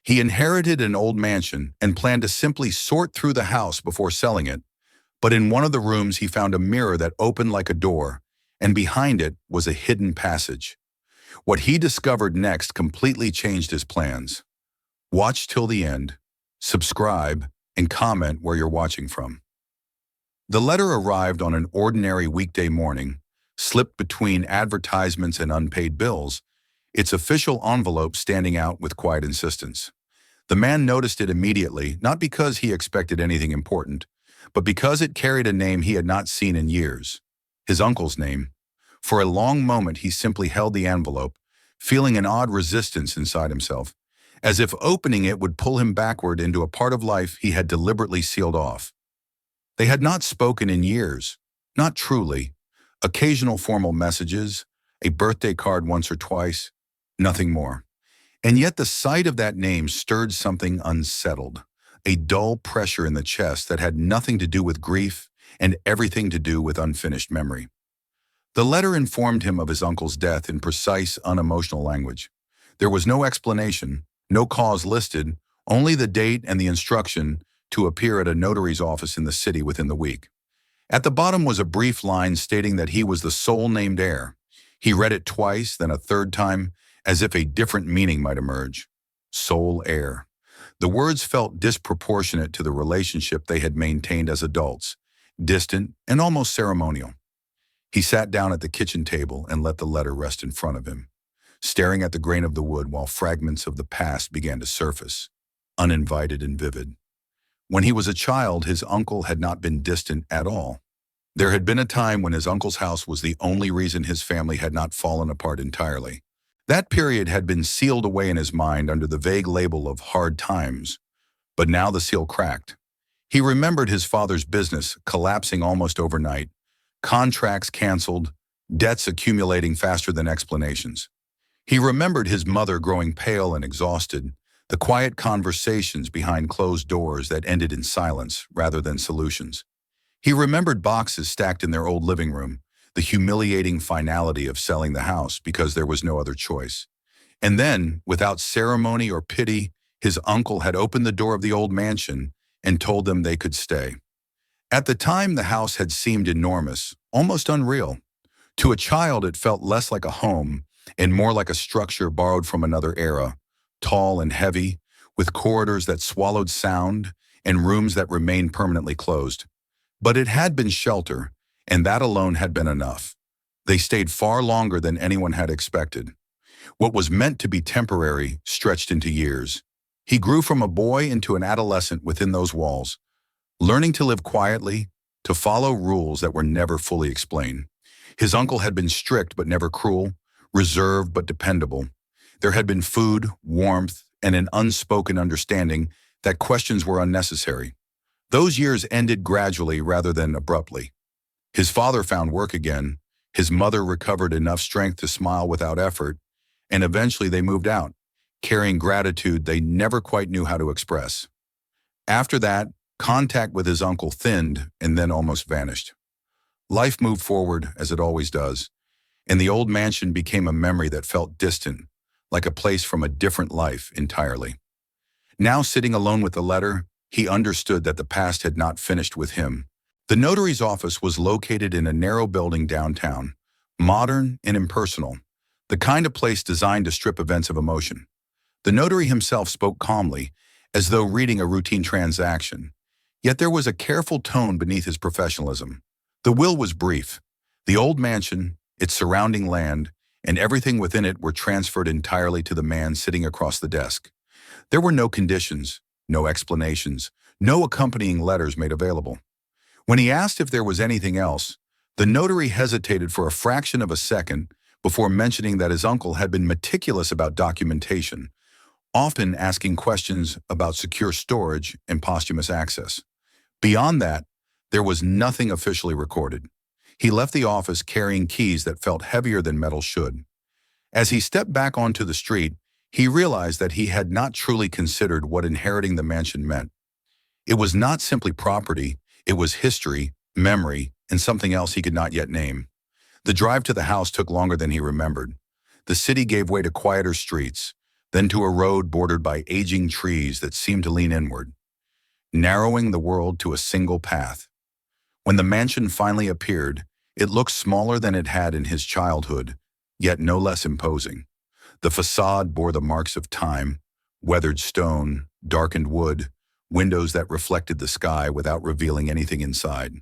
He inherited an old mansion and planned to simply sort through the house before selling it, but in one of the rooms he found a mirror that opened like a door, and behind it was a hidden passage. What he discovered next completely changed his plans. Watch till the end, subscribe, and comment where you're watching from. The letter arrived on an ordinary weekday morning, slipped between advertisements and unpaid bills, its official envelope standing out with quiet insistence. The man noticed it immediately, not because he expected anything important, but because it carried a name he had not seen in years. His uncle's name. For a long moment he simply held the envelope, feeling an odd resistance inside himself, as if opening it would pull him backward into a part of life he had deliberately sealed off. They had not spoken in years, not truly. Occasional formal messages, a birthday card once or twice, nothing more. And yet the sight of that name stirred something unsettled, a dull pressure in the chest that had nothing to do with grief and everything to do with unfinished memory. The letter informed him of his uncle's death in precise, unemotional language. There was no explanation, no cause listed, only the date and the instruction to appear at a notary's office in the city within the week. At the bottom was a brief line stating that he was the sole named heir. He read it twice, then a third time, as if a different meaning might emerge. Sole heir. The words felt disproportionate to the relationship they had maintained as adults, distant and almost ceremonial. He sat down at the kitchen table and let the letter rest in front of him, staring at the grain of the wood while fragments of the past began to surface, uninvited and vivid. When he was a child, his uncle had not been distant at all. There had been a time when his uncle's house was the only reason his family had not fallen apart entirely. That period had been sealed away in his mind under the vague label of hard times, but now the seal cracked. He remembered his father's business collapsing almost overnight, contracts canceled, debts accumulating faster than explanations. He remembered his mother growing pale and exhausted, the quiet conversations behind closed doors that ended in silence rather than solutions. He remembered boxes stacked in their old living room, the humiliating finality of selling the house because there was no other choice. And then, without ceremony or pity, his uncle had opened the door of the old mansion and told them they could stay. At the time, the house had seemed enormous, almost unreal. To a child, it felt less like a home and more like a structure borrowed from another era, tall and heavy, with corridors that swallowed sound and rooms that remained permanently closed. But it had been shelter, and that alone had been enough. They stayed far longer than anyone had expected. What was meant to be temporary stretched into years. He grew from a boy into an adolescent within those walls, learning to live quietly, to follow rules that were never fully explained. His uncle had been strict but never cruel, reserved but dependable. There had been food, warmth, and an unspoken understanding that questions were unnecessary. Those years ended gradually rather than abruptly. His father found work again, his mother recovered enough strength to smile without effort, and eventually they moved out, carrying gratitude they never quite knew how to express. After that, contact with his uncle thinned and then almost vanished. Life moved forward, as it always does, and the old mansion became a memory that felt distant, like a place from a different life entirely. Now sitting alone with the letter, he understood that the past had not finished with him. The notary's office was located in a narrow building downtown, modern and impersonal, the kind of place designed to strip events of emotion. The notary himself spoke calmly, as though reading a routine transaction, yet there was a careful tone beneath his professionalism. The will was brief. The old mansion, its surrounding land, and everything within it were transferred entirely to the man sitting across the desk. There were no conditions, no explanations, no accompanying letters made available. When he asked if there was anything else, the notary hesitated for a fraction of a second before mentioning that his uncle had been meticulous about documentation, often asking questions about secure storage and posthumous access. Beyond that, there was nothing officially recorded. He left the office carrying keys that felt heavier than metal should. As he stepped back onto the street, he realized that he had not truly considered what inheriting the mansion meant. It was not simply property, it was history, memory, and something else he could not yet name. The drive to the house took longer than he remembered. The city gave way to quieter streets, then to a road bordered by aging trees that seemed to lean inward, narrowing the world to a single path. When the mansion finally appeared, it looked smaller than it had in his childhood, yet no less imposing. The facade bore the marks of time: weathered stone, darkened wood, windows that reflected the sky without revealing anything inside.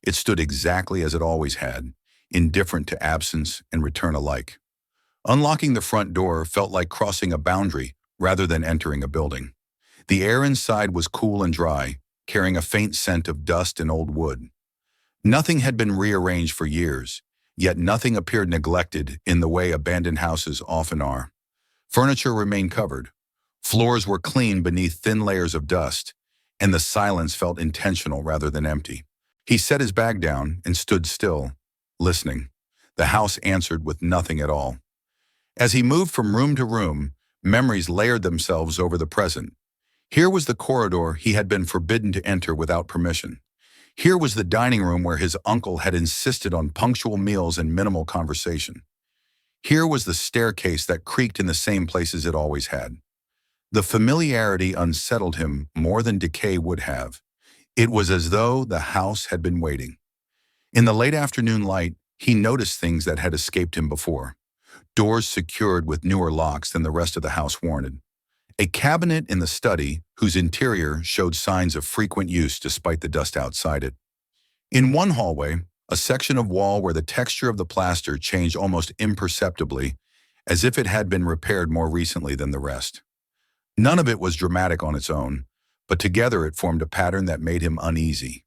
It stood exactly as it always had, indifferent to absence and return alike. Unlocking the front door felt like crossing a boundary rather than entering a building. The air inside was cool and dry, carrying a faint scent of dust and old wood. Nothing had been rearranged for years, yet nothing appeared neglected in the way abandoned houses often are. Furniture remained covered. Floors were clean beneath thin layers of dust, and the silence felt intentional rather than empty. He set his bag down and stood still, listening. The house answered with nothing at all. As he moved from room to room, memories layered themselves over the present. Here was the corridor he had been forbidden to enter without permission. Here was the dining room where his uncle had insisted on punctual meals and minimal conversation. Here was the staircase that creaked in the same places it always had. The familiarity unsettled him more than decay would have. It was as though the house had been waiting. In the late afternoon light, he noticed things that had escaped him before. Doors secured with newer locks than the rest of the house warranted. A cabinet in the study whose interior showed signs of frequent use despite the dust outside it. In one hallway, a section of wall where the texture of the plaster changed almost imperceptibly, as if it had been repaired more recently than the rest. None of it was dramatic on its own, but together it formed a pattern that made him uneasy.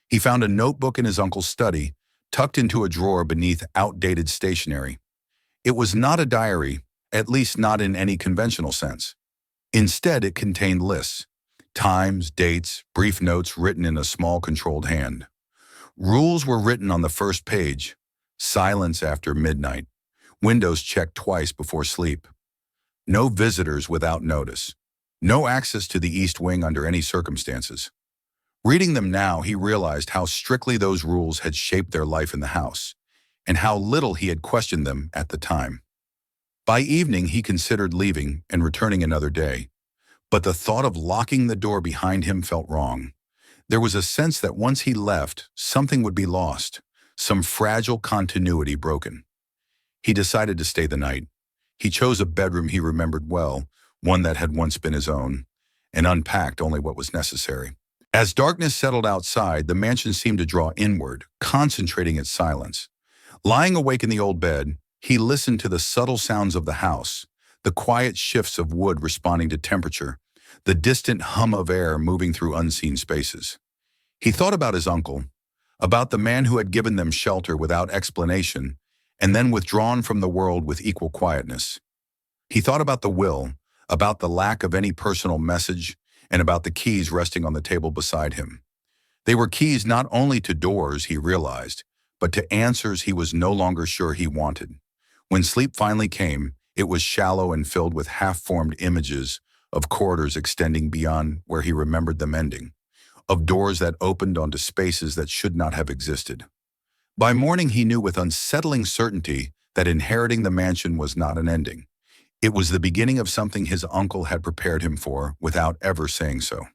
He found a notebook in his uncle's study, tucked into a drawer beneath outdated stationery. It was not a diary, at least not in any conventional sense. Instead, it contained lists, times, dates, brief notes written in a small, controlled hand. Rules were written on the first page: silence after midnight, windows checked twice before sleep, no visitors without notice, no access to the east wing under any circumstances. Reading them now, he realized how strictly those rules had shaped their life in the house, and how little he had questioned them at the time. By evening, he considered leaving and returning another day, but the thought of locking the door behind him felt wrong. There was a sense that once he left, something would be lost, some fragile continuity broken. He decided to stay the night. He chose a bedroom he remembered well, one that had once been his own, and unpacked only what was necessary. As darkness settled outside, the mansion seemed to draw inward, concentrating its silence. Lying awake in the old bed, he listened to the subtle sounds of the house, the quiet shifts of wood responding to temperature, the distant hum of air moving through unseen spaces. He thought about his uncle, about the man who had given them shelter without explanation and then withdrawn from the world with equal quietness. He thought about the will, about the lack of any personal message, and about the keys resting on the table beside him. They were keys not only to doors, he realized, but to answers he was no longer sure he wanted. When sleep finally came, it was shallow and filled with half-formed images of corridors extending beyond where he remembered them ending, of doors that opened onto spaces that should not have existed. By morning, he knew with unsettling certainty that inheriting the mansion was not an ending. It was the beginning of something his uncle had prepared him for without ever saying so.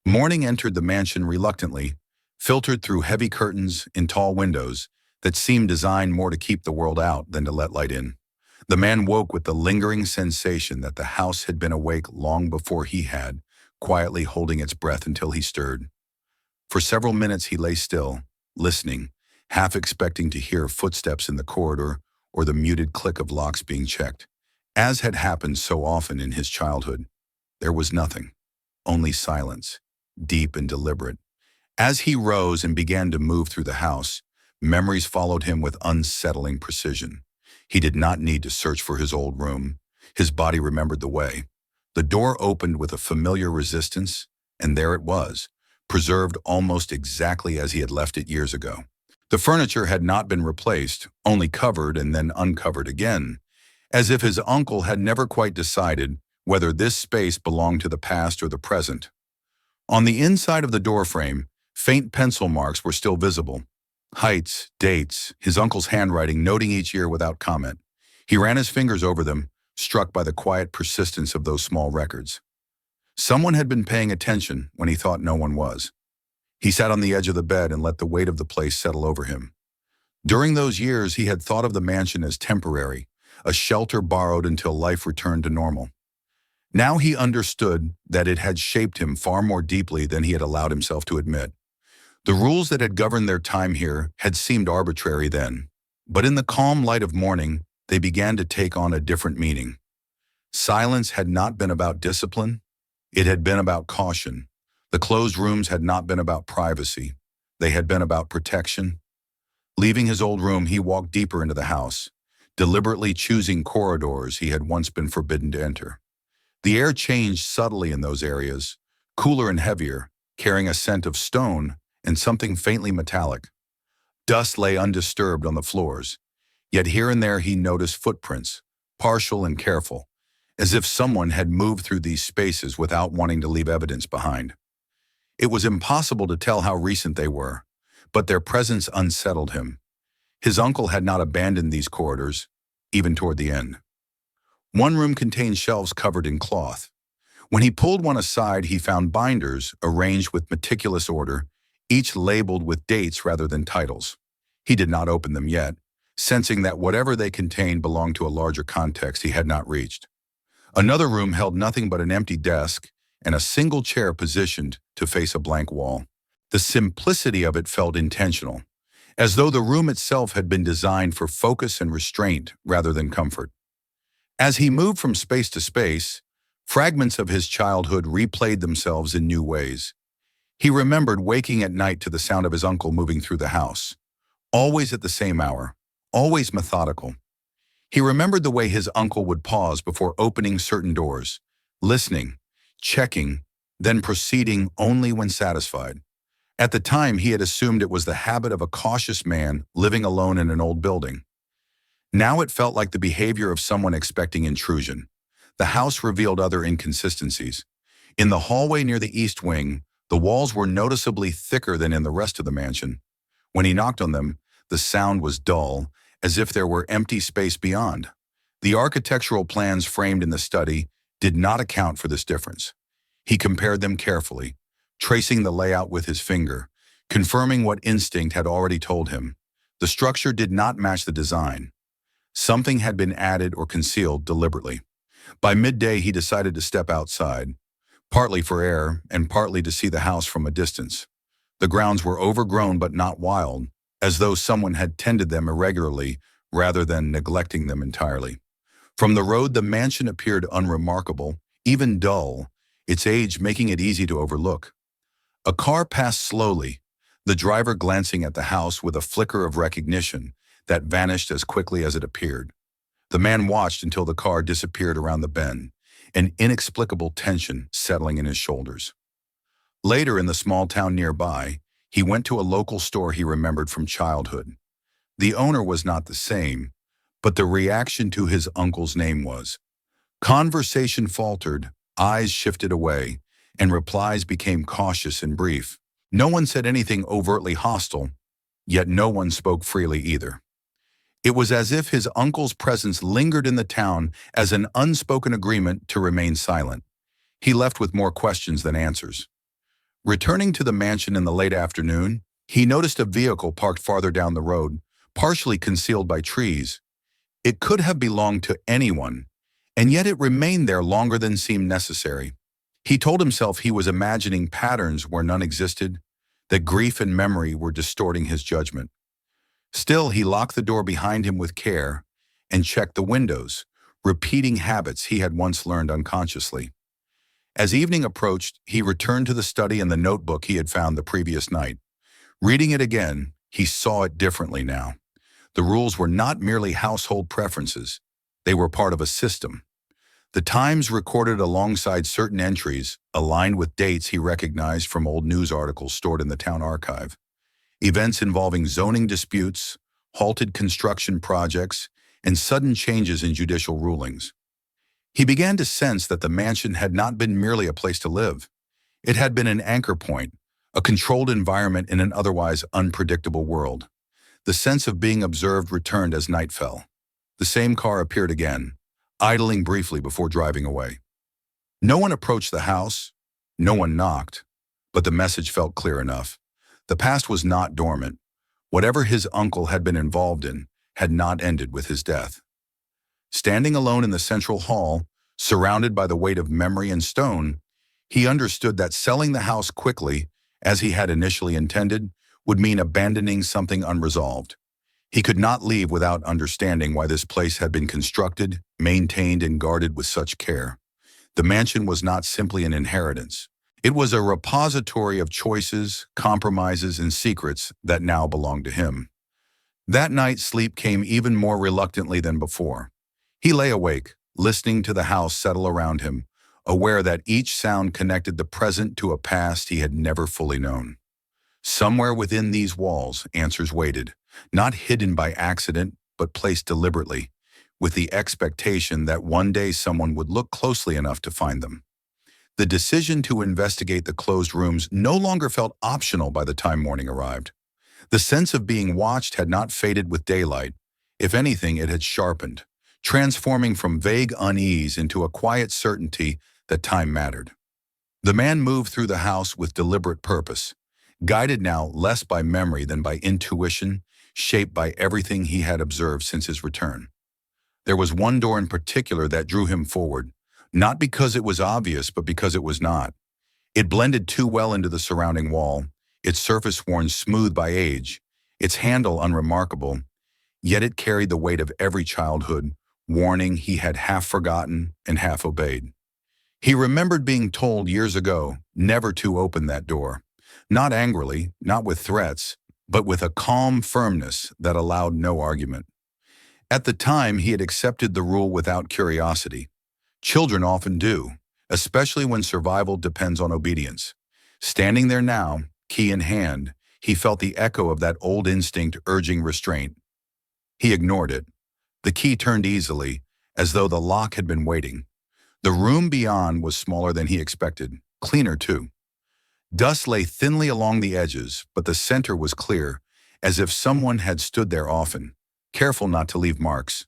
Morning entered the mansion reluctantly, filtered through heavy curtains in tall windows that seemed designed more to keep the world out than to let light in. The man woke with the lingering sensation that the house had been awake long before he had, quietly holding its breath until he stirred. For several minutes he lay still, listening, half expecting to hear footsteps in the corridor or the muted click of locks being checked. As had happened so often in his childhood, there was nothing, only silence, deep and deliberate. As he rose and began to move through the house, memories followed him with unsettling precision. He did not need to search for his old room. His body remembered the way. The door opened with a familiar resistance, and there it was, preserved almost exactly as he had left it years ago. The furniture had not been replaced, only covered and then uncovered again, as if his uncle had never quite decided whether this space belonged to the past or the present. On the inside of the doorframe, faint pencil marks were still visible. Heights, dates, his uncle's handwriting noting each year without comment. He ran his fingers over them, struck by the quiet persistence of those small records. Someone had been paying attention when he thought no one was. He sat on the edge of the bed and let the weight of the place settle over him. During those years, he had thought of the mansion as temporary, a shelter borrowed until life returned to normal. Now he understood that it had shaped him far more deeply than he had allowed himself to admit. The rules that had governed their time here had seemed arbitrary then, but in the calm light of morning, they began to take on a different meaning. Silence had not been about discipline, it had been about caution. The closed rooms had not been about privacy, they had been about protection. Leaving his old room, he walked deeper into the house, deliberately choosing corridors he had once been forbidden to enter. The air changed subtly in those areas, cooler and heavier, carrying a scent of stone and something faintly metallic. Dust lay undisturbed on the floors, yet here and there he noticed footprints, partial and careful, as if someone had moved through these spaces without wanting to leave evidence behind. It was impossible to tell how recent they were, but their presence unsettled him. His uncle had not abandoned these corridors, even toward the end. One room contained shelves covered in cloth. When he pulled one aside, he found binders arranged with meticulous order, each labeled with dates rather than titles. He did not open them yet, sensing that whatever they contained belonged to a larger context he had not reached. Another room held nothing but an empty desk and a single chair positioned to face a blank wall. The simplicity of it felt intentional, as though the room itself had been designed for focus and restraint rather than comfort. As he moved from space to space, fragments of his childhood replayed themselves in new ways. He remembered waking at night to the sound of his uncle moving through the house, always at the same hour, always methodical. He remembered the way his uncle would pause before opening certain doors, listening, checking, then proceeding only when satisfied. At the time, he had assumed it was the habit of a cautious man living alone in an old building. Now it felt like the behavior of someone expecting intrusion. The house revealed other inconsistencies. In the hallway near the east wing, the walls were noticeably thicker than in the rest of the mansion. When he knocked on them, the sound was dull, as if there were empty space beyond. The architectural plans framed in the study did not account for this difference. He compared them carefully, tracing the layout with his finger, confirming what instinct had already told him. The structure did not match the design. Something had been added or concealed deliberately. By midday, he decided to step outside, partly for air and partly to see the house from a distance. The grounds were overgrown but not wild, as though someone had tended them irregularly rather than neglecting them entirely. From the road, the mansion appeared unremarkable, even dull, its age making it easy to overlook. A car passed slowly, the driver glancing at the house with a flicker of recognition that vanished as quickly as it appeared. The man watched until the car disappeared around the bend, an inexplicable tension settling in his shoulders. Later, in the small town nearby, he went to a local store he remembered from childhood. The owner was not the same, but the reaction to his uncle's name was. Conversation faltered, eyes shifted away, and replies became cautious and brief. No one said anything overtly hostile, yet no one spoke freely either. It was as if his uncle's presence lingered in the town as an unspoken agreement to remain silent. He left with more questions than answers. Returning to the mansion in the late afternoon, he noticed a vehicle parked farther down the road, partially concealed by trees. It could have belonged to anyone, and yet it remained there longer than seemed necessary. He told himself he was imagining patterns where none existed, that grief and memory were distorting his judgment. Still, he locked the door behind him with care and checked the windows, repeating habits he had once learned unconsciously. As evening approached, he returned to the study and the notebook he had found the previous night. Reading it again, he saw it differently now. The rules were not merely household preferences. They were part of a system. The times recorded alongside certain entries aligned with dates he recognized from old news articles stored in the town archive. Events involving zoning disputes, halted construction projects, and sudden changes in judicial rulings. He began to sense that the mansion had not been merely a place to live. It had been an anchor point, a controlled environment in an otherwise unpredictable world. The sense of being observed returned as night fell. The same car appeared again, idling briefly before driving away. No one approached the house, no one knocked, but the message felt clear enough. The past was not dormant. Whatever his uncle had been involved in had not ended with his death. Standing alone in the central hall, surrounded by the weight of memory and stone, he understood that selling the house quickly, as he had initially intended, would mean abandoning something unresolved. He could not leave without understanding why this place had been constructed, maintained, and guarded with such care. The mansion was not simply an inheritance. It was a repository of choices, compromises, and secrets that now belonged to him. That night, sleep came even more reluctantly than before. He lay awake, listening to the house settle around him, aware that each sound connected the present to a past he had never fully known. Somewhere within these walls, answers waited, not hidden by accident, but placed deliberately, with the expectation that one day someone would look closely enough to find them. The decision to investigate the closed rooms no longer felt optional by the time morning arrived. The sense of being watched had not faded with daylight. If anything, it had sharpened, transforming from vague unease into a quiet certainty that time mattered. The man moved through the house with deliberate purpose, guided now less by memory than by intuition, shaped by everything he had observed since his return. There was one door in particular that drew him forward, not because it was obvious, but because it was not. It blended too well into the surrounding wall, its surface worn smooth by age, its handle unremarkable, yet it carried the weight of every childhood warning he had half forgotten and half obeyed. He remembered being told years ago never to open that door, not angrily, not with threats, but with a calm firmness that allowed no argument. At the time, he had accepted the rule without curiosity. Children often do, especially when survival depends on obedience. Standing there now, key in hand, he felt the echo of that old instinct urging restraint. He ignored it. The key turned easily, as though the lock had been waiting. The room beyond was smaller than he expected, cleaner too. Dust lay thinly along the edges, but the center was clear, as if someone had stood there often, careful not to leave marks.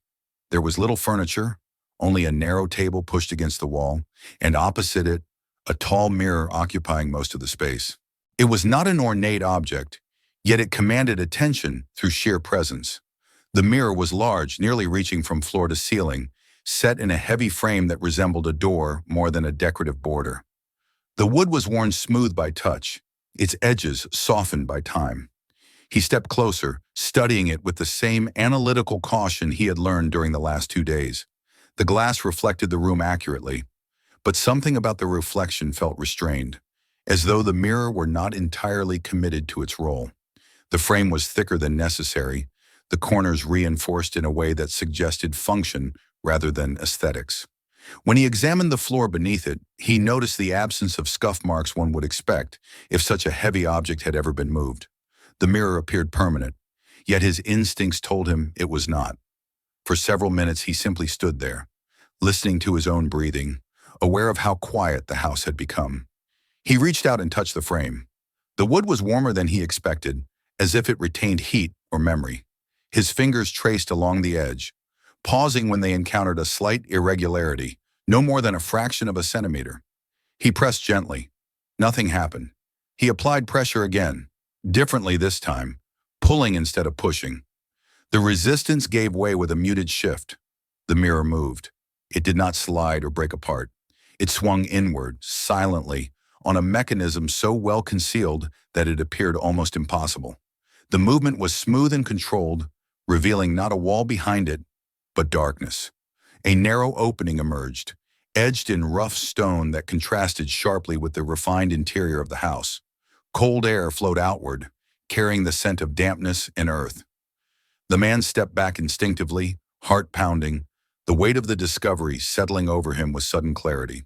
There was little furniture, only a narrow table pushed against the wall, and opposite it, a tall mirror occupying most of the space. It was not an ornate object, yet it commanded attention through sheer presence. The mirror was large, nearly reaching from floor to ceiling, set in a heavy frame that resembled a door more than a decorative border. The wood was worn smooth by touch, its edges softened by time. He stepped closer, studying it with the same analytical caution he had learned during the last 2 days. The glass reflected the room accurately, but something about the reflection felt restrained, as though the mirror were not entirely committed to its role. The frame was thicker than necessary, the corners reinforced in a way that suggested function rather than aesthetics. When he examined the floor beneath it, he noticed the absence of scuff marks one would expect if such a heavy object had ever been moved. The mirror appeared permanent, yet his instincts told him it was not. For several minutes he simply stood there, listening to his own breathing, aware of how quiet the house had become. He reached out and touched the frame. The wood was warmer than he expected, as if it retained heat or memory. His fingers traced along the edge, pausing when they encountered a slight irregularity, no more than a fraction of a centimeter. He pressed gently. Nothing happened. He applied pressure again, differently this time, pulling instead of pushing. The resistance gave way with a muted shift. The mirror moved. It did not slide or break apart. It swung inward, silently, on a mechanism so well concealed that it appeared almost impossible. The movement was smooth and controlled, revealing not a wall behind it, but darkness. A narrow opening emerged, edged in rough stone that contrasted sharply with the refined interior of the house. Cold air flowed outward, carrying the scent of dampness and earth. The man stepped back instinctively, heart pounding, the weight of the discovery settling over him with sudden clarity.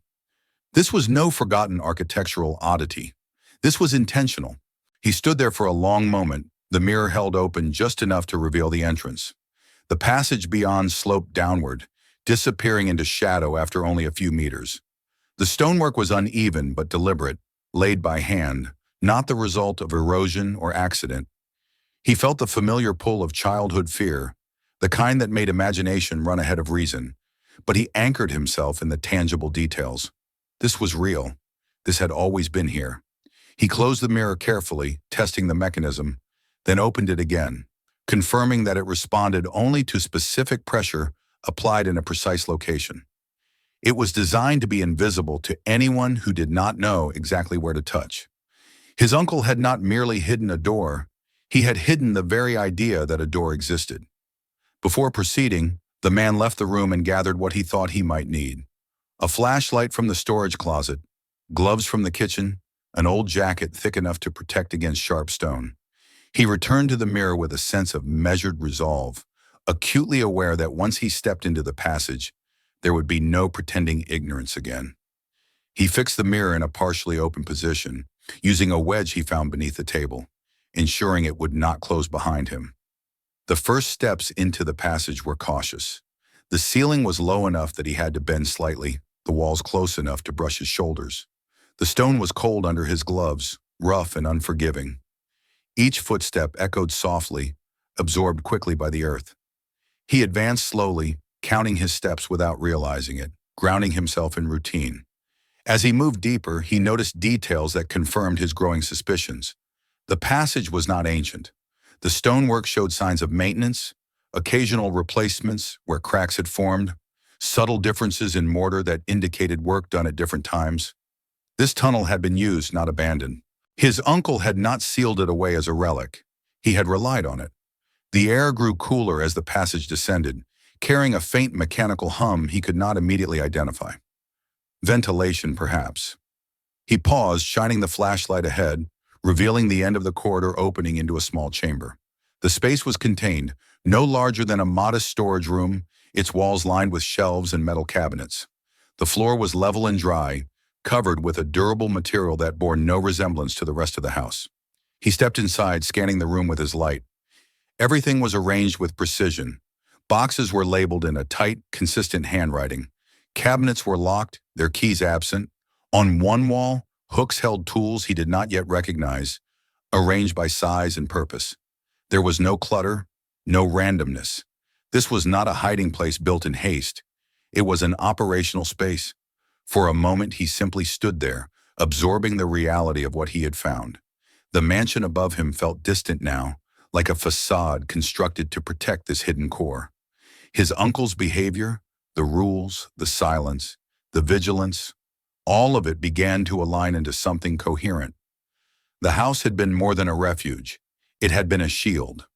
This was no forgotten architectural oddity. This was intentional. He stood there for a long moment, the mirror held open just enough to reveal the entrance. The passage beyond sloped downward, disappearing into shadow after only a few meters. The stonework was uneven but deliberate, laid by hand, not the result of erosion or accident. He felt the familiar pull of childhood fear, the kind that made imagination run ahead of reason. but he anchored himself in the tangible details. This was real. This had always been here. He closed the mirror carefully, testing the mechanism, then opened it again, confirming that it responded only to specific pressure applied in a precise location. It was designed to be invisible to anyone who did not know exactly where to touch. His uncle had not merely hidden a door, he had hidden the very idea that a door existed. Before proceeding, the man left the room and gathered what he thought he might need. A flashlight from the storage closet, gloves from the kitchen, an old jacket thick enough to protect against sharp stone. He returned to the mirror with a sense of measured resolve, acutely aware that once he stepped into the passage, there would be no pretending ignorance again. He fixed the mirror in a partially open position, using a wedge he found beneath the table, ensuring it would not close behind him. The first steps into the passage were cautious. The ceiling was low enough that he had to bend slightly, the walls close enough to brush his shoulders. The stone was cold under his gloves, rough and unforgiving. Each footstep echoed softly, absorbed quickly by the earth. He advanced slowly, counting his steps without realizing it, grounding himself in routine. As he moved deeper, he noticed details that confirmed his growing suspicions. The passage was not ancient. The stonework showed signs of maintenance, occasional replacements where cracks had formed, subtle differences in mortar that indicated work done at different times. This tunnel had been used, not abandoned. His uncle had not sealed it away as a relic. He had relied on it. The air grew cooler as the passage descended, carrying a faint mechanical hum he could not immediately identify. Ventilation, perhaps. He paused, shining the flashlight ahead, revealing the end of the corridor opening into a small chamber. The space was contained, no larger than a modest storage room, its walls lined with shelves and metal cabinets. The floor was level and dry, covered with a durable material that bore no resemblance to the rest of the house. He stepped inside, scanning the room with his light. Everything was arranged with precision. Boxes were labeled in a tight, consistent handwriting. Cabinets were locked, their keys absent. On one wall, hooks held tools he did not yet recognize, arranged by size and purpose. There was no clutter, no randomness. This was not a hiding place built in haste. It was an operational space. For a moment, he simply stood there, absorbing the reality of what he had found. The mansion above him felt distant now, like a facade constructed to protect this hidden core. His uncle's behavior, the rules, the silence, the vigilance, all of it began to align into something coherent. The house had been more than a refuge. It had been a shield.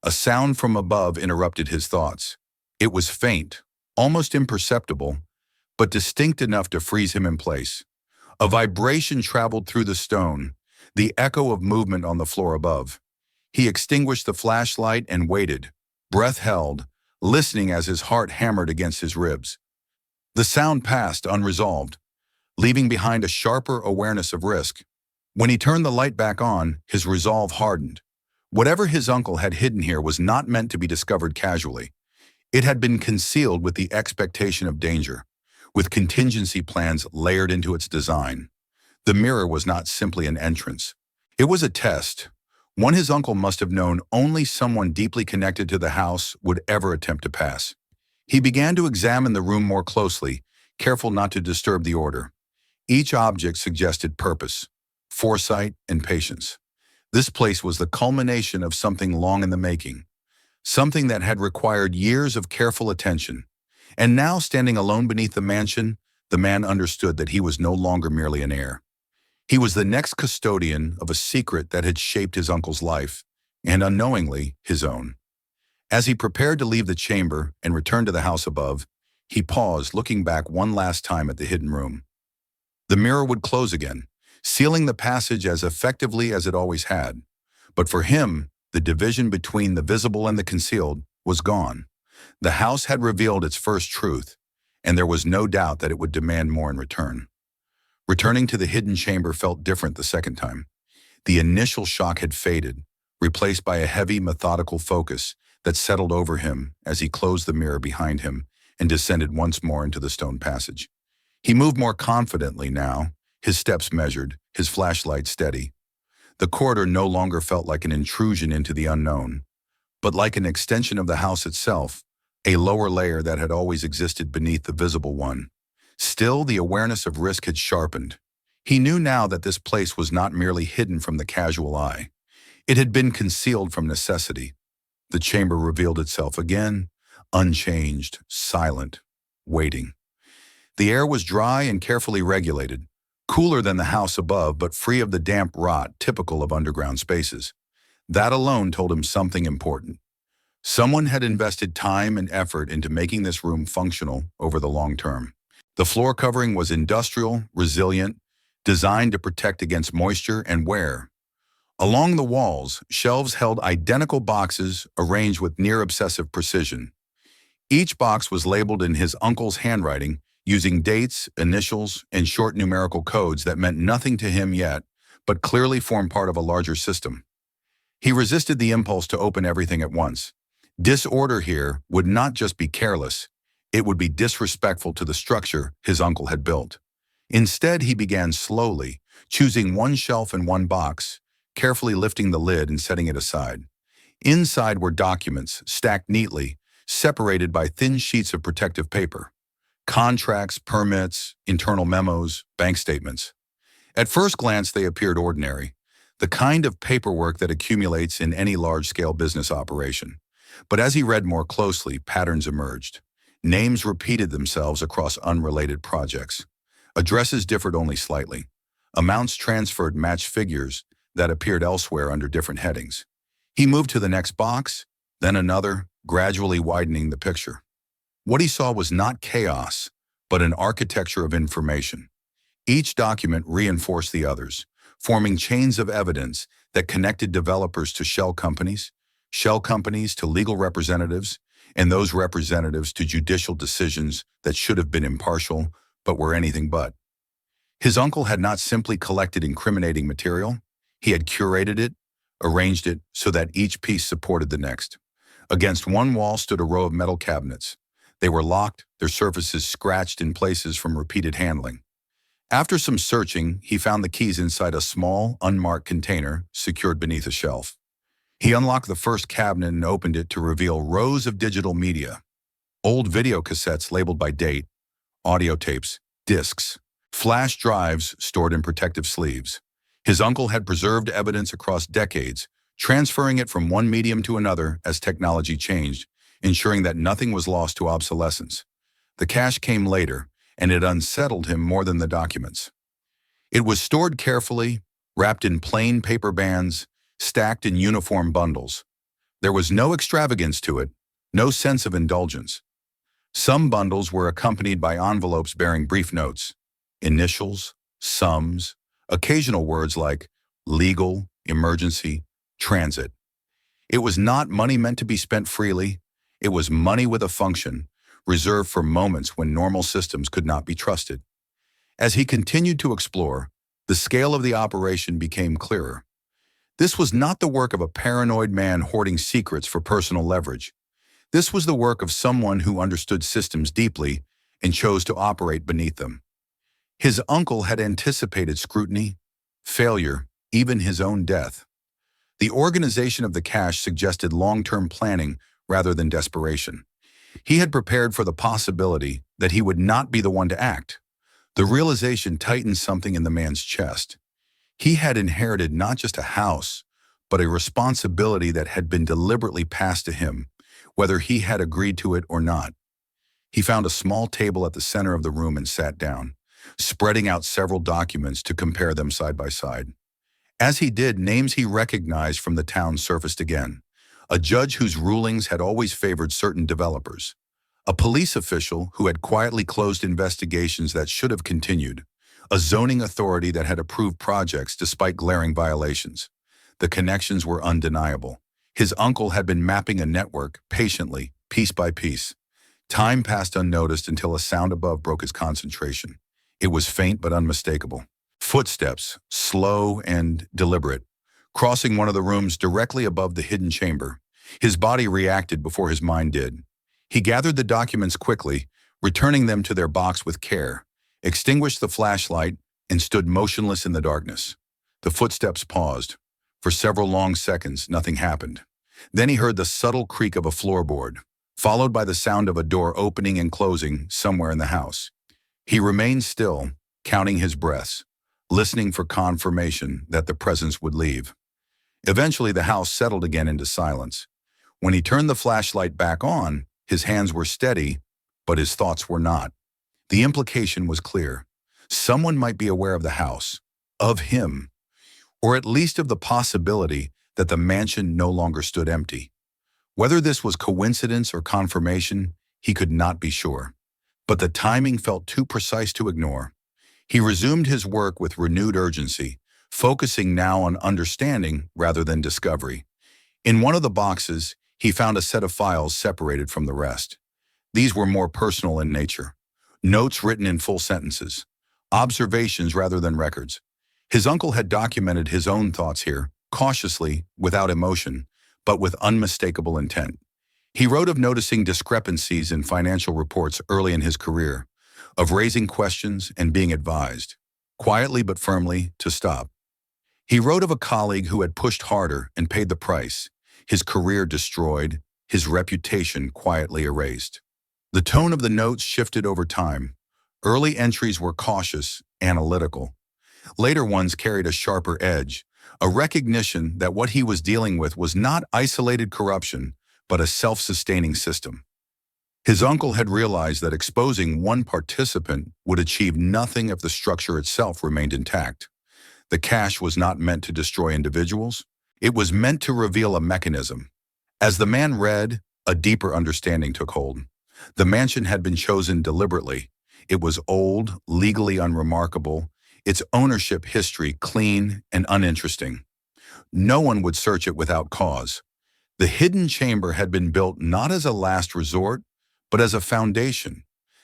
A sound from above interrupted his thoughts. It was faint, almost imperceptible, but distinct enough to freeze him in place. A vibration traveled through the stone, the echo of movement on the floor above. He extinguished the flashlight and waited, breath held, listening as his heart hammered against his ribs. The sound passed unresolved, leaving behind a sharper awareness of risk. When he turned the light back on, his resolve hardened. Whatever his uncle had hidden here was not meant to be discovered casually. It had been concealed with the expectation of danger, with contingency plans layered into its design. The mirror was not simply an entrance. It was a test, one his uncle must have known only someone deeply connected to the house would ever attempt to pass. He began to examine the room more closely, careful not to disturb the order. Each object suggested purpose, foresight, and patience. This place was the culmination of something long in the making, something that had required years of careful attention. And now, standing alone beneath the mansion, the man understood that he was no longer merely an heir. He was the next custodian of a secret that had shaped his uncle's life, and unknowingly, his own. As he prepared to leave the chamber and return to the house above, he paused, looking back one last time at the hidden room. The mirror would close again, sealing the passage as effectively as it always had. But for him, the division between the visible and the concealed was gone. The house had revealed its first truth, and there was no doubt that it would demand more in return. Returning to the hidden chamber felt different the second time. The initial shock had faded, replaced by a heavy, methodical focus that settled over him as he closed the mirror behind him and descended once more into the stone passage. He moved more confidently now, his steps measured, his flashlight steady. The corridor no longer felt like an intrusion into the unknown, but like an extension of the house itself, a lower layer that had always existed beneath the visible one. Still, the awareness of risk had sharpened. He knew now that this place was not merely hidden from the casual eye. It had been concealed from necessity. The chamber revealed itself again, unchanged, silent, waiting. The air was dry and carefully regulated, cooler than the house above but free of the damp rot typical of underground spaces. That alone told him something important. Someone had invested time and effort into making this room functional over the long term. The floor covering was industrial, resilient, designed to protect against moisture and wear. Along the walls, shelves held identical boxes arranged with near-obsessive precision. Each box was labeled in his uncle's handwriting, using dates, initials, and short numerical codes that meant nothing to him yet, but clearly formed part of a larger system. He resisted the impulse to open everything at once. Disorder here would not just be careless, it would be disrespectful to the structure his uncle had built. Instead, he began slowly, choosing one shelf and one box, carefully lifting the lid and setting it aside. Inside were documents, stacked neatly, separated by thin sheets of protective paper. Contracts, permits, internal memos, bank statements. At first glance, they appeared ordinary, the kind of paperwork that accumulates in any large-scale business operation. But as he read more closely, patterns emerged. Names repeated themselves across unrelated projects. Addresses differed only slightly. Amounts transferred matched figures that appeared elsewhere under different headings. He moved to the next box, then another, gradually widening the picture. What he saw was not chaos, but an architecture of information. Each document reinforced the others, forming chains of evidence that connected developers to shell companies to legal representatives, and those representatives to judicial decisions that should have been impartial, but were anything but. His uncle had not simply collected incriminating material, he had curated it, arranged it so that each piece supported the next. Against one wall stood a row of metal cabinets. They were locked, their surfaces scratched in places from repeated handling. After some searching, he found the keys inside a small, unmarked container secured beneath a shelf. He unlocked the first cabinet and opened it to reveal rows of digital media. Old video cassettes labeled by date, audio tapes, discs, flash drives stored in protective sleeves. His uncle had preserved evidence across decades, transferring it from one medium to another as technology changed, ensuring that nothing was lost to obsolescence. The cash came later, and it unsettled him more than the documents. It was stored carefully, wrapped in plain paper bands, stacked in uniform bundles. There was no extravagance to it, no sense of indulgence. Some bundles were accompanied by envelopes bearing brief notes, initials, sums, occasional words like legal, emergency, transit. It was not money meant to be spent freely. It was money with a function, reserved for moments when normal systems could not be trusted. As he continued to explore, the scale of the operation became clearer. This was not the work of a paranoid man hoarding secrets for personal leverage. This was the work of someone who understood systems deeply and chose to operate beneath them. His uncle had anticipated scrutiny, failure, even his own death. The organization of the cash suggested long-term planning rather than desperation. He had prepared for the possibility that he would not be the one to act. The realization tightened something in the man's chest. He had inherited not just a house, but a responsibility that had been deliberately passed to him, whether he had agreed to it or not. He found a small table at the center of the room and sat down, spreading out several documents to compare them side by side. As he did, names he recognized from the town surfaced again. A judge whose rulings had always favored certain developers. A police official who had quietly closed investigations that should have continued. A zoning authority that had approved projects despite glaring violations. The connections were undeniable. His uncle had been mapping a network patiently, piece by piece. Time passed unnoticed until a sound above broke his concentration. It was faint but unmistakable. Footsteps, slow and deliberate, crossing one of the rooms directly above the hidden chamber. His body reacted before his mind did. He gathered the documents quickly, returning them to their box with care, extinguished the flashlight, and stood motionless in the darkness. The footsteps paused. For several long seconds, nothing happened. Then he heard the subtle creak of a floorboard, followed by the sound of a door opening and closing somewhere in the house. He remained still, counting his breaths, listening for confirmation that the presence would leave. Eventually, the house settled again into silence. When he turned the flashlight back on, his hands were steady, but his thoughts were not. The implication was clear. Someone might be aware of the house, of him, or at least of the possibility that the mansion no longer stood empty. Whether this was coincidence or confirmation, he could not be sure. But the timing felt too precise to ignore. He resumed his work with renewed urgency, focusing now on understanding rather than discovery. In one of the boxes, he found a set of files separated from the rest. These were more personal in nature. Notes written in full sentences. Observations rather than records. His uncle had documented his own thoughts here, cautiously, without emotion, but with unmistakable intent. He wrote of noticing discrepancies in financial reports early in his career, of raising questions and being advised, quietly but firmly, to stop. He wrote of a colleague who had pushed harder and paid the price, his career destroyed, his reputation quietly erased. The tone of the notes shifted over time. Early entries were cautious, analytical. Later ones carried a sharper edge, a recognition that what he was dealing with was not isolated corruption, but a self-sustaining system. His uncle had realized that exposing one participant would achieve nothing if the structure itself remained intact. The cash was not meant to destroy individuals. It was meant to reveal a mechanism. As the man read, a deeper understanding took hold. The mansion had been chosen deliberately. It was old, legally unremarkable, its ownership history clean and uninteresting. No one would search it without cause. The hidden chamber had been built not as a last resort, but as a foundation.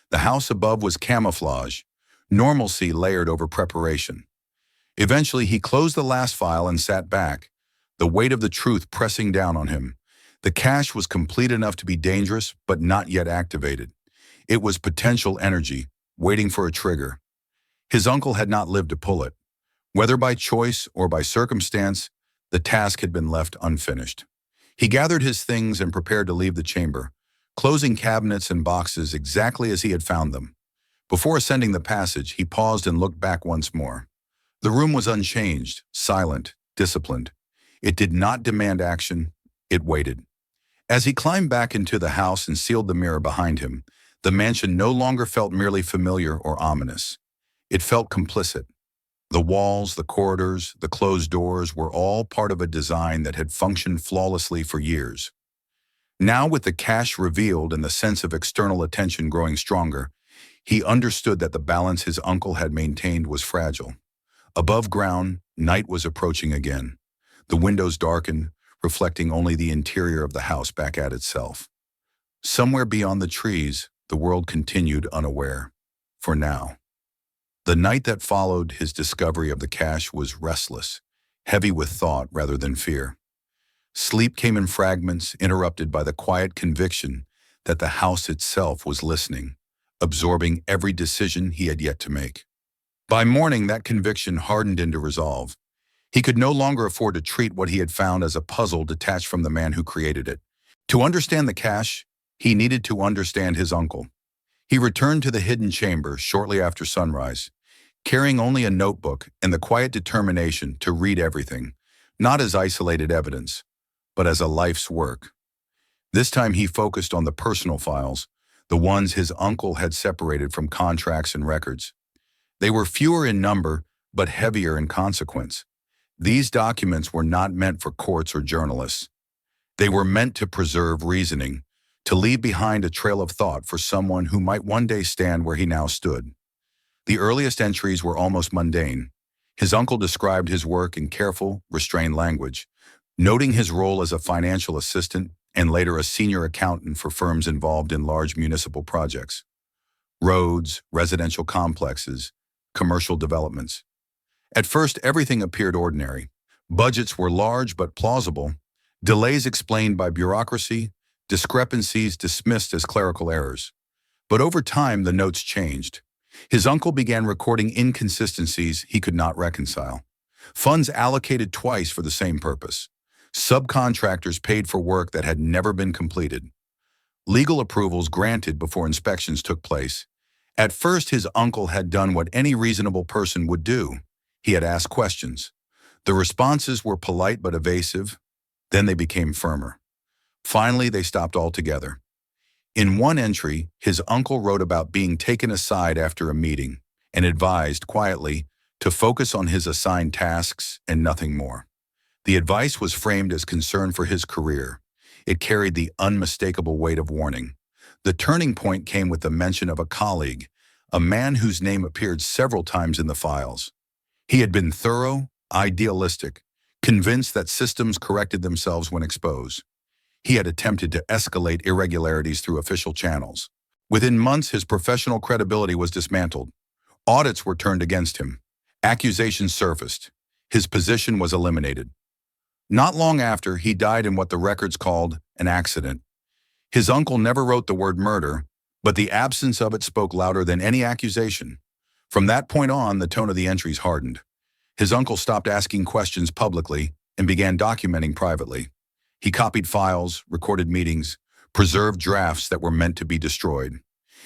The house above was camouflage, normalcy layered over preparation. Eventually, he closed the last file and sat back, the weight of the truth pressing down on him. The cache was complete enough to be dangerous, but not yet activated. It was potential energy, waiting for a trigger. His uncle had not lived to pull it. Whether by choice or by circumstance, the task had been left unfinished. He gathered his things and prepared to leave the chamber, closing cabinets and boxes exactly as he had found them. Before ascending the passage, he paused and looked back once more. The room was unchanged, silent, disciplined. It did not demand action, it waited. As he climbed back into the house and sealed the mirror behind him, the mansion no longer felt merely familiar or ominous. It felt complicit. The walls, the corridors, the closed doors were all part of a design that had functioned flawlessly for years. Now, with the cache revealed and the sense of external attention growing stronger, he understood that the balance his uncle had maintained was fragile. Above ground, night was approaching again. The windows darkened, reflecting only the interior of the house back at itself. Somewhere beyond the trees, the world continued unaware. For now. The night that followed his discovery of the cache was restless, heavy with thought rather than fear. Sleep came in fragments, interrupted by the quiet conviction that the house itself was listening, absorbing every decision he had yet to make. By morning, that conviction hardened into resolve. He could no longer afford to treat what he had found as a puzzle detached from the man who created it. To understand the cache, he needed to understand his uncle. He returned to the hidden chamber shortly after sunrise, carrying only a notebook and the quiet determination to read everything, not as isolated evidence, but as a life's work. This time he focused on the personal files, the ones his uncle had separated from contracts and records. They were fewer in number, but heavier in consequence. These documents were not meant for courts or journalists. They were meant to preserve reasoning, to leave behind a trail of thought for someone who might one day stand where he now stood. The earliest entries were almost mundane. His uncle described his work in careful, restrained language, noting his role as a financial assistant and later a senior accountant for firms involved in large municipal projects. Roads, residential complexes, commercial developments. At first, everything appeared ordinary. Budgets were large but plausible, delays explained by bureaucracy, discrepancies dismissed as clerical errors. But over time, the notes changed. His uncle began recording inconsistencies he could not reconcile. Funds allocated twice for the same purpose. Subcontractors paid for work that had never been completed. legal approvals granted before inspections took place. At first, his uncle had done what any reasonable person would do. He had asked questions. The responses were polite but evasive. Then they became firmer. Finally, they stopped altogether. In one entry, his uncle wrote about being taken aside after a meeting and advised, quietly, to focus on his assigned tasks and nothing more. The advice was framed as concern for his career. It carried the unmistakable weight of warning. The turning point came with the mention of a colleague, a man whose name appeared several times in the files. He had been thorough, idealistic, convinced that systems corrected themselves when exposed. He had attempted to escalate irregularities through official channels. Within months, his professional credibility was dismantled. Audits were turned against him. Accusations surfaced. His position was eliminated. Not long after, he died in what the records called an accident. His uncle never wrote the word murder, but the absence of it spoke louder than any accusation. From that point on, the tone of the entries hardened. His uncle stopped asking questions publicly and began documenting privately. He copied files, recorded meetings, preserved drafts that were meant to be destroyed.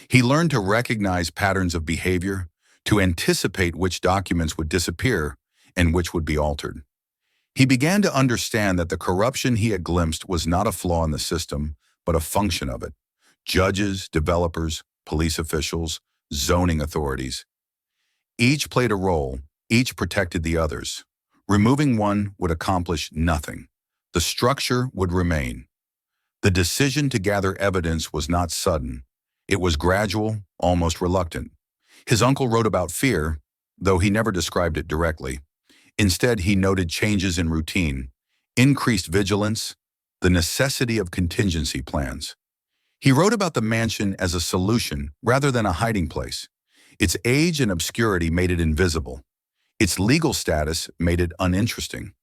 He learned to recognize patterns of behavior, to anticipate which documents would disappear and which would be altered. He began to understand that the corruption he had glimpsed was not a flaw in the system, but a function of it. Judges, developers, police officials, zoning authorities. Each played a role, each protected the others. Removing one would accomplish nothing. The structure would remain. The decision to gather evidence was not sudden. It was gradual, almost reluctant. His uncle wrote about fear, though he never described it directly. Instead, he noted changes in routine, increased vigilance, the necessity of contingency plans. He wrote about the mansion as a solution rather than a hiding place. Its age and obscurity made it invisible. Its legal status made it uninteresting.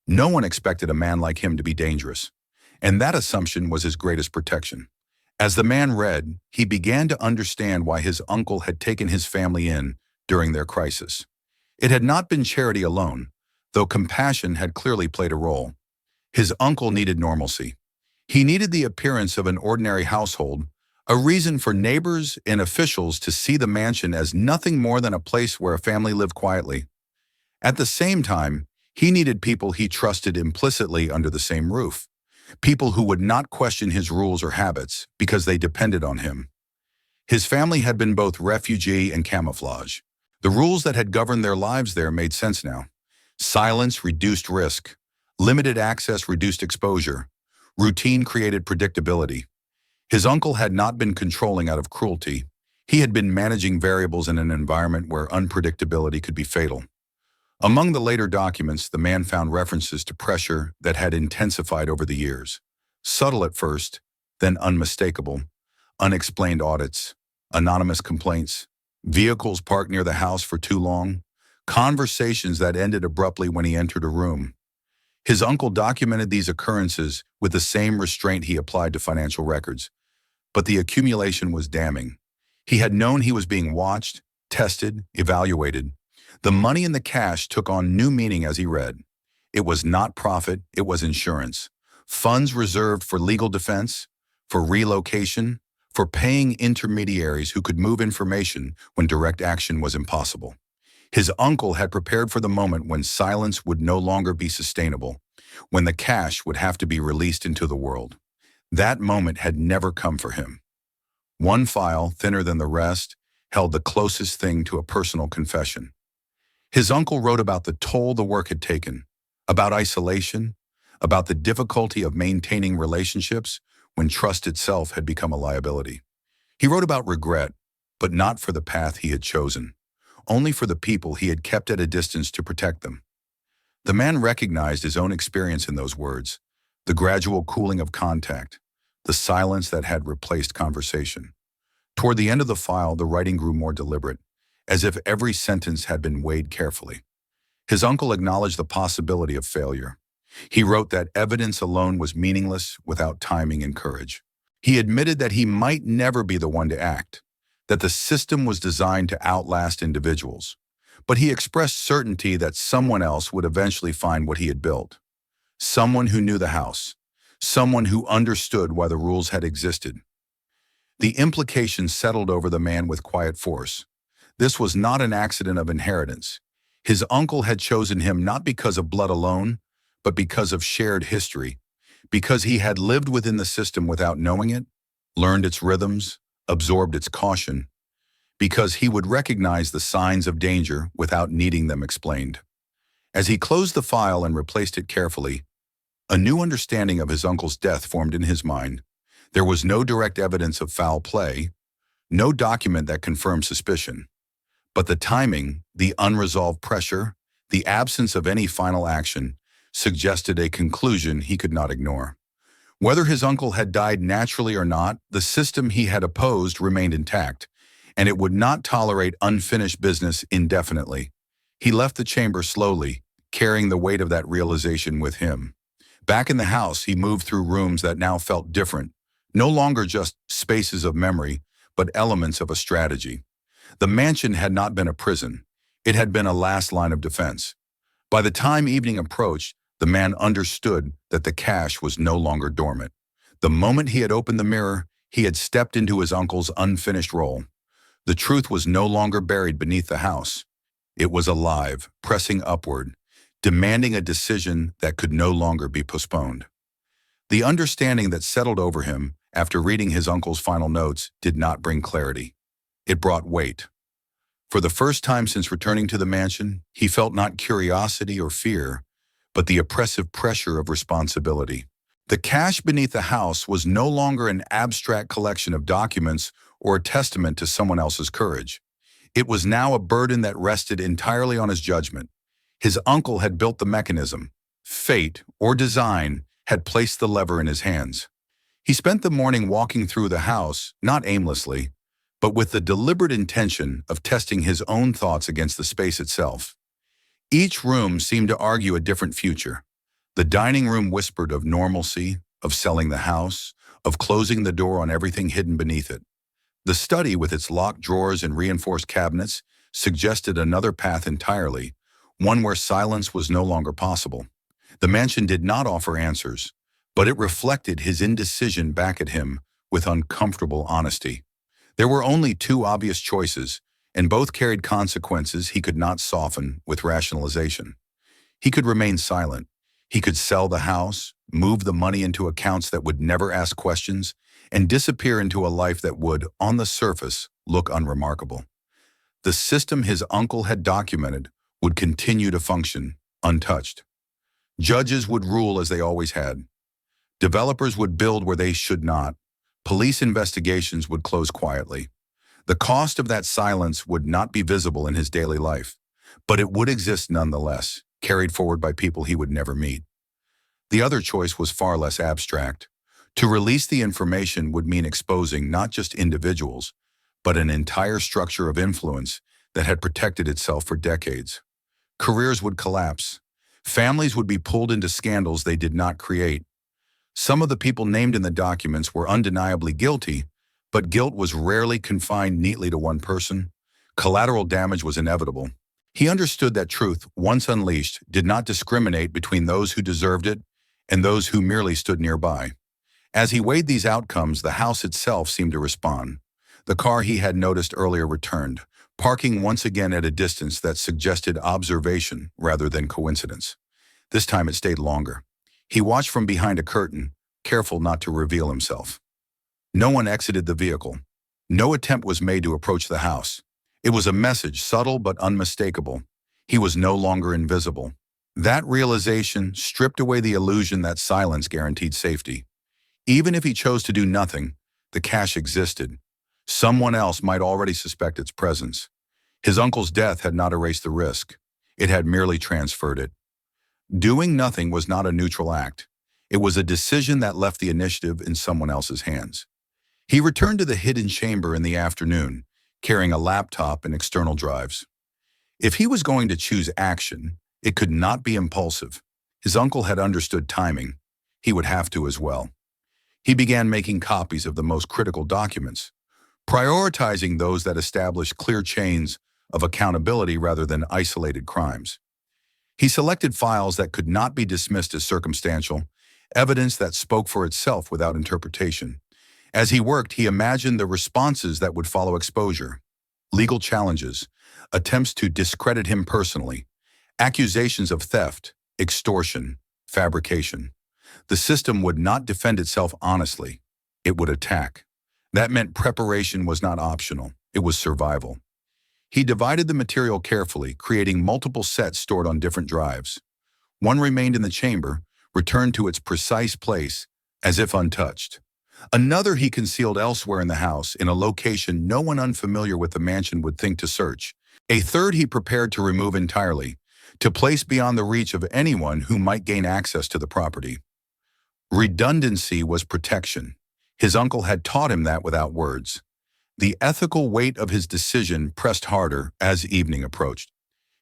No one expected a man like him to be dangerous, and that assumption was his greatest protection. As the man read, he began to understand why his uncle had taken his family in during their crisis. It had not been charity alone, though compassion had clearly played a role. His uncle needed normalcy. He needed the appearance of an ordinary household, a reason for neighbors and officials to see the mansion as nothing more than a place where a family lived quietly. At the same time, he needed people he trusted implicitly under the same roof, people who would not question his rules or habits because they depended on him. His family had been both refugee and camouflage. The rules that had governed their lives there made sense now. Silence reduced risk. Limited access reduced exposure. Routine created predictability. His uncle had not been controlling out of cruelty. He had been managing variables in an environment where unpredictability could be fatal. Among the later documents, the man found references to pressure that had intensified over the years. Subtle at first, then unmistakable. Unexplained audits, anonymous complaints, vehicles parked near the house for too long, conversations that ended abruptly when he entered a room. His uncle documented these occurrences with the same restraint he applied to financial records. But the accumulation was damning. He had known he was being watched, tested, evaluated. The money and the cash took on new meaning as he read. It was not profit, it was insurance. Funds reserved for legal defense, for relocation, for paying intermediaries who could move information when direct action was impossible. His uncle had prepared for the moment when silence would no longer be sustainable, when the cash would have to be released into the world. That moment had never come for him. One file, thinner than the rest, held the closest thing to a personal confession. His uncle wrote about the toll the work had taken, about isolation, about the difficulty of maintaining relationships when trust itself had become a liability. He wrote about regret, but not for the path he had chosen, only for the people he had kept at a distance to protect them. The man recognized his own experience in those words, the gradual cooling of contact, the silence that had replaced conversation. Toward the end of the file, the writing grew more deliberate, as if every sentence had been weighed carefully. His uncle acknowledged the possibility of failure. He wrote that evidence alone was meaningless without timing and courage. He admitted that he might never be the one to act, that the system was designed to outlast individuals, but he expressed certainty that someone else would eventually find what he had built. Someone who knew the house, someone who understood why the rules had existed. The implications settled over the man with quiet force. This was not an accident of inheritance. His uncle had chosen him not because of blood alone, but because of shared history, because he had lived within the system without knowing it, learned its rhythms, absorbed its caution, because he would recognize the signs of danger without needing them explained. As he closed the file and replaced it carefully, a new understanding of his uncle's death formed in his mind. There was no direct evidence of foul play, no document that confirmed suspicion. But the timing, the unresolved pressure, the absence of any final action suggested a conclusion he could not ignore. Whether his uncle had died naturally or not, the system he had opposed remained intact, and it would not tolerate unfinished business indefinitely. He left the chamber slowly, carrying the weight of that realization with him. Back in the house, he moved through rooms that now felt different, no longer just spaces of memory, but elements of a strategy. The mansion had not been a prison. It had been a last line of defense. By the time evening approached, the man understood that the cache was no longer dormant. The moment he had opened the mirror, he had stepped into his uncle's unfinished role. The truth was no longer buried beneath the house. It was alive, pressing upward, demanding a decision that could no longer be postponed. The understanding that settled over him after reading his uncle's final notes did not bring clarity. It brought weight. For the first time since returning to the mansion, he felt not curiosity or fear, but the oppressive pressure of responsibility. The cache beneath the house was no longer an abstract collection of documents or a testament to someone else's courage. It was now a burden that rested entirely on his judgment. His uncle had built the mechanism. Fate, or design, had placed the lever in his hands. He spent the morning walking through the house, not aimlessly, but with the deliberate intention of testing his own thoughts against the space itself. Each room seemed to argue a different future. The dining room whispered of normalcy, of selling the house, of closing the door on everything hidden beneath it. The study, with its locked drawers and reinforced cabinets, suggested another path entirely, one where silence was no longer possible. The mansion did not offer answers, but it reflected his indecision back at him with uncomfortable honesty. There were only two obvious choices, and both carried consequences he could not soften with rationalization. He could remain silent. He could sell the house, move the money into accounts that would never ask questions, and disappear into a life that would, on the surface, look unremarkable. The system his uncle had documented would continue to function, untouched. Judges would rule as they always had. Developers would build where they should not. Police investigations would close quietly. The cost of that silence would not be visible in his daily life, but it would exist nonetheless, carried forward by people he would never meet. The other choice was far less abstract. To release the information would mean exposing not just individuals, but an entire structure of influence that had protected itself for decades. Careers would collapse. Families would be pulled into scandals they did not create. Some of the people named in the documents were undeniably guilty, but guilt was rarely confined neatly to one person. Collateral damage was inevitable. He understood that truth, once unleashed, did not discriminate between those who deserved it and those who merely stood nearby. As he weighed these outcomes, the house itself seemed to respond. The car he had noticed earlier returned, parking once again at a distance that suggested observation rather than coincidence. This time it stayed longer. He watched from behind a curtain, careful not to reveal himself. No one exited the vehicle. No attempt was made to approach the house. It was a message, subtle but unmistakable. He was no longer invisible. That realization stripped away the illusion that silence guaranteed safety. Even if he chose to do nothing, the cache existed. Someone else might already suspect its presence. His uncle's death had not erased the risk. It had merely transferred it. Doing nothing was not a neutral act. It was a decision that left the initiative in someone else's hands. He returned to the hidden chamber in the afternoon, carrying a laptop and external drives. If he was going to choose action, it could not be impulsive. His uncle had understood timing. He would have to as well. He began making copies of the most critical documents, prioritizing those that established clear chains of accountability rather than isolated crimes. He selected files that could not be dismissed as circumstantial, evidence that spoke for itself without interpretation. As he worked, he imagined the responses that would follow exposure: legal challenges, attempts to discredit him personally, accusations of theft, extortion, fabrication. The system would not defend itself honestly. It would attack. That meant preparation was not optional. It was survival. He divided the material carefully, creating multiple sets stored on different drives. One remained in the chamber, returned to its precise place, as if untouched. Another he concealed elsewhere in the house, in a location no one unfamiliar with the mansion would think to search. A third he prepared to remove entirely, to place beyond the reach of anyone who might gain access to the property. Redundancy was protection. His uncle had taught him that without words. The ethical weight of his decision pressed harder as evening approached.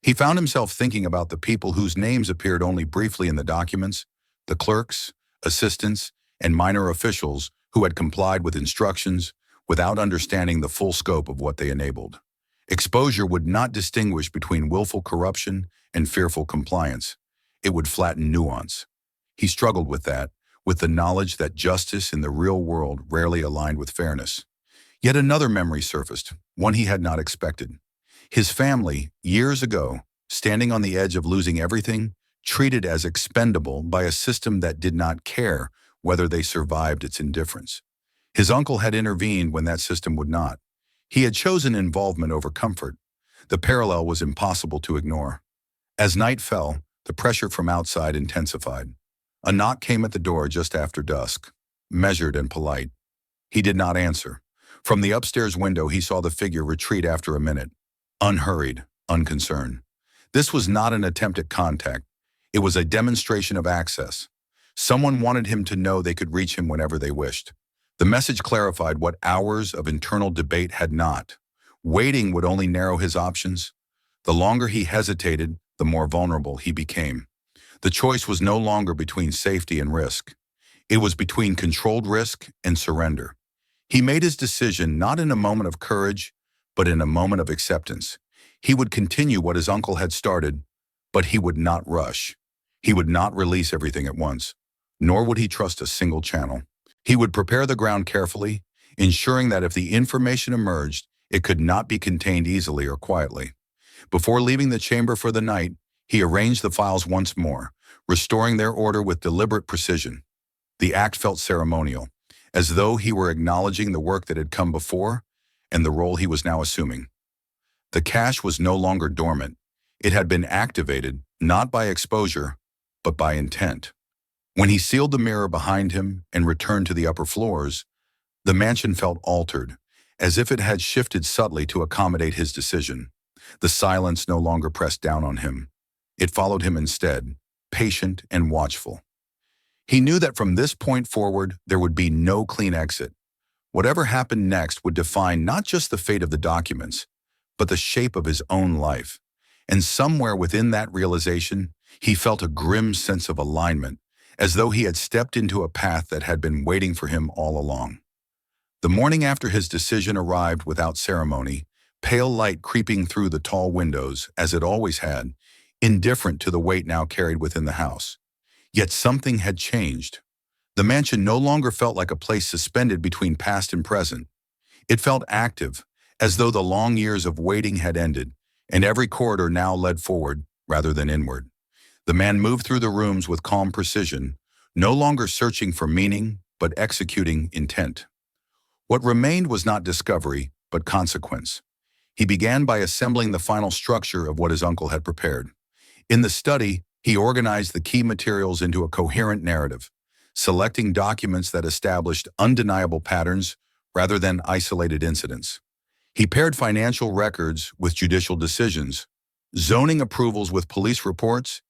He found himself thinking about the people whose names appeared only briefly in the documents, the clerks, assistants, and minor officials who had complied with instructions without understanding the full scope of what they enabled. Exposure would not distinguish between willful corruption and fearful compliance. It would flatten nuance. He struggled with that, with the knowledge that justice in the real world rarely aligned with fairness. Yet another memory surfaced, one he had not expected. His family, years ago, standing on the edge of losing everything, treated as expendable by a system that did not care whether they survived its indifference. His uncle had intervened when that system would not. He had chosen involvement over comfort. The parallel was impossible to ignore. As night fell, the pressure from outside intensified. A knock came at the door just after dusk, measured and polite. He did not answer. From the upstairs window, he saw the figure retreat after a minute, unhurried, unconcerned. This was not an attempt at contact. It was a demonstration of access. Someone wanted him to know they could reach him whenever they wished. The message clarified what hours of internal debate had not. Waiting would only narrow his options. The longer he hesitated, the more vulnerable he became. The choice was no longer between safety and risk. It was between controlled risk and surrender. He made his decision not in a moment of courage, but in a moment of acceptance. He would continue what his uncle had started, but he would not rush. He would not release everything at once, nor would he trust a single channel. He would prepare the ground carefully, ensuring that if the information emerged, it could not be contained easily or quietly. Before leaving the chamber for the night, he arranged the files once more, restoring their order with deliberate precision. The act felt ceremonial, as though he were acknowledging the work that had come before and the role he was now assuming. The cache was no longer dormant. It had been activated, not by exposure, but by intent. When he sealed the mirror behind him and returned to the upper floors, the mansion felt altered, as if it had shifted subtly to accommodate his decision. The silence no longer pressed down on him. It followed him instead, patient and watchful. He knew that from this point forward, there would be no clean exit. Whatever happened next would define not just the fate of the documents, but the shape of his own life. And somewhere within that realization, he felt a grim sense of alignment, as though he had stepped into a path that had been waiting for him all along. The morning after his decision arrived without ceremony, pale light creeping through the tall windows, as it always had, indifferent to the weight now carried within the house. Yet something had changed. The mansion no longer felt like a place suspended between past and present. It felt active, as though the long years of waiting had ended, and every corridor now led forward rather than inward. The man moved through the rooms with calm precision, no longer searching for meaning, but executing intent. What remained was not discovery, but consequence. He began by assembling the final structure of what his uncle had prepared. In the study, he organized the key materials into a coherent narrative, selecting documents that established undeniable patterns rather than isolated incidents. He paired financial records with judicial decisions, zoning approvals with police reports,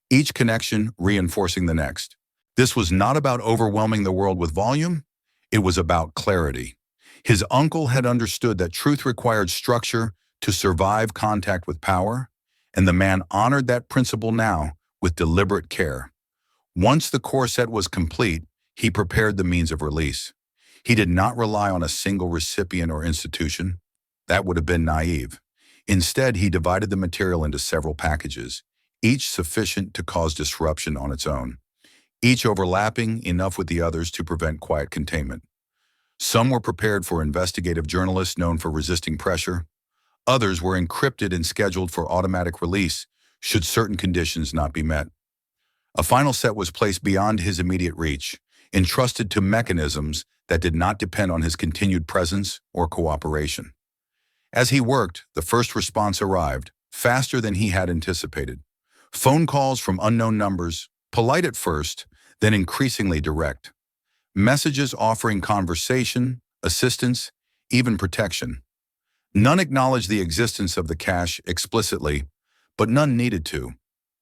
each connection reinforcing the next. This was not about overwhelming the world with volume, it was about clarity. His uncle had understood that truth required structure to survive contact with power, and the man honored that principle now with deliberate care. Once the core set was complete, he prepared the means of release. He did not rely on a single recipient or institution. That would have been naive. Instead, he divided the material into several packages, each sufficient to cause disruption on its own, each overlapping enough with the others to prevent quiet containment. Some were prepared for investigative journalists known for resisting pressure. Others were encrypted and scheduled for automatic release should certain conditions not be met. A final set was placed beyond his immediate reach, entrusted to mechanisms that did not depend on his continued presence or cooperation. As he worked, the first response arrived, faster than he had anticipated. Phone calls from unknown numbers, polite at first, then increasingly direct. Messages offering conversation, assistance, even protection. None acknowledged the existence of the cache explicitly, but none needed to.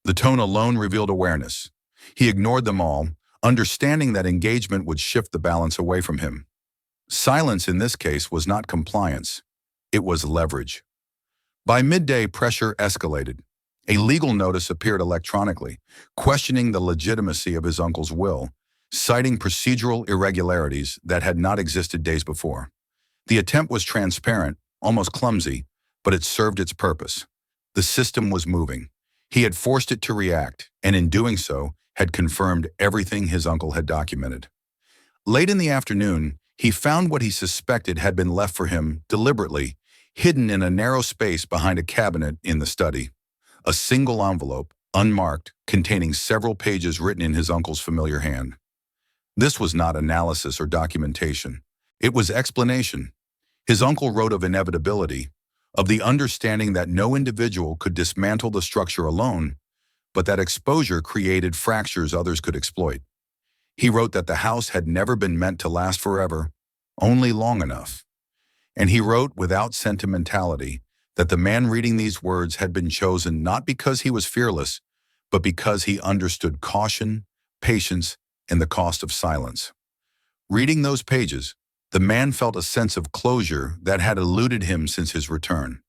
The tone alone revealed awareness. He ignored them all, understanding that engagement would shift the balance away from him. Silence in this case was not compliance. It was leverage. By midday, pressure escalated. A legal notice appeared electronically, questioning the legitimacy of his uncle's will, citing procedural irregularities that had not existed days before. The attempt was transparent, almost clumsy, but it served its purpose. The system was moving. He had forced it to react, and in doing so, had confirmed everything his uncle had documented. Late in the afternoon, he found what he suspected had been left for him deliberately, hidden in a narrow space behind a cabinet in the study. A single envelope, unmarked, containing several pages written in his uncle's familiar hand. This was not analysis or documentation. It was explanation. His uncle wrote of inevitability, of the understanding that no individual could dismantle the structure alone, but that exposure created fractures others could exploit. He wrote that the house had never been meant to last forever, only long enough. And he wrote without sentimentality that the man reading these words had been chosen not because he was fearless, but because he understood caution, patience, and the cost of silence. Reading those pages, the man felt a sense of closure that had eluded him since his return.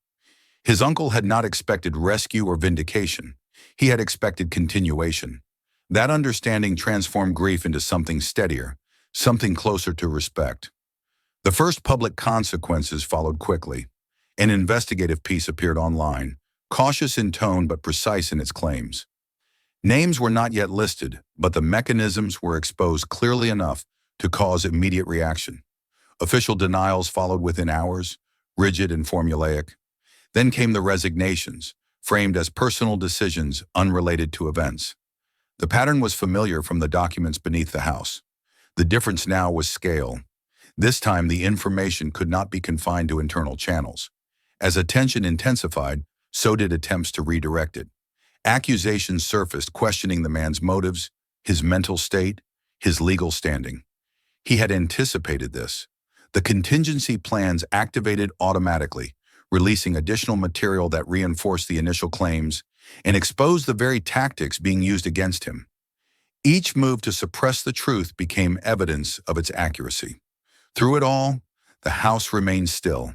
His uncle had not expected rescue or vindication. He had expected continuation. That understanding transformed grief into something steadier, something closer to respect. The first public consequences followed quickly. An investigative piece appeared online, cautious in tone but precise in its claims. Names were not yet listed, but the mechanisms were exposed clearly enough to cause immediate reaction. Official denials followed within hours, rigid and formulaic. Then came the resignations, framed as personal decisions unrelated to events. The pattern was familiar from the documents beneath the house. The difference now was scale. This time the information could not be confined to internal channels. As attention intensified, so did attempts to redirect it. Accusations surfaced questioning the man's motives, his mental state, his legal standing. He had anticipated this. The contingency plans activated automatically, releasing additional material that reinforced the initial claims and exposed the very tactics being used against him. Each move to suppress the truth became evidence of its accuracy. Through it all, the house remained still.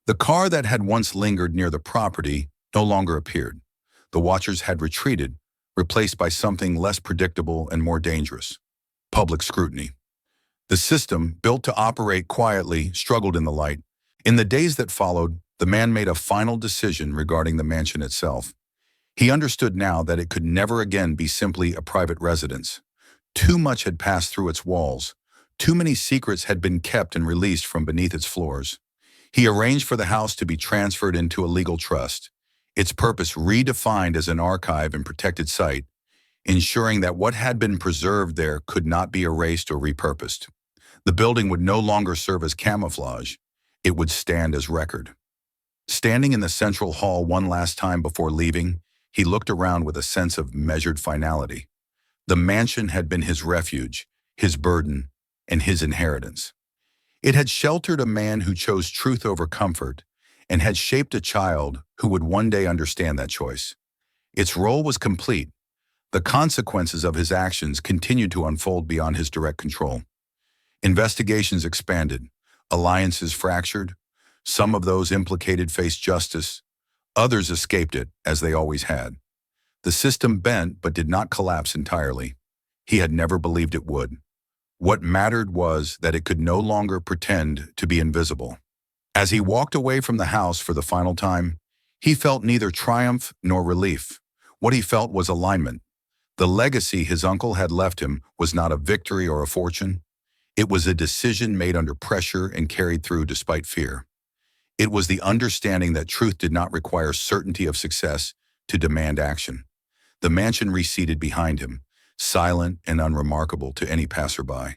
The car that had once lingered near the property no longer appeared. The watchers had retreated, replaced by something less predictable and more dangerous: public scrutiny. The system, built to operate quietly, struggled in the light. In the days that followed, the man made a final decision regarding the mansion itself. He understood now that it could never again be simply a private residence. Too much had passed through its walls. Too many secrets had been kept and released from beneath its floors. He arranged for the house to be transferred into a legal trust, its purpose redefined as an archive and protected site, ensuring that what had been preserved there could not be erased or repurposed. The building would no longer serve as camouflage. It would stand as record. Standing in the central hall one last time before leaving, he looked around with a sense of measured finality. The mansion had been his refuge, his burden, and his inheritance. It had sheltered a man who chose truth over comfort and had shaped a child who would one day understand that choice. Its role was complete. The consequences of his actions continued to unfold beyond his direct control. Investigations expanded, alliances fractured. Some of those implicated faced justice. Others escaped it, as they always had. The system bent but did not collapse entirely. He had never believed it would. What mattered was that it could no longer pretend to be invisible. As he walked away from the house for the final time, he felt neither triumph nor relief. What he felt was alignment. The legacy his uncle had left him was not a victory or a fortune. It was a decision made under pressure and carried through despite fear. It was the understanding that truth did not require certainty of success to demand action. The mansion receded behind him, silent and unremarkable to any passerby.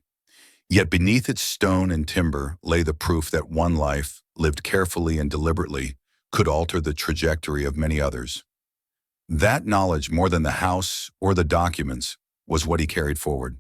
Yet beneath its stone and timber lay the proof that one life, lived carefully and deliberately, could alter the trajectory of many others. That knowledge, more than the house or the documents, was what he carried forward.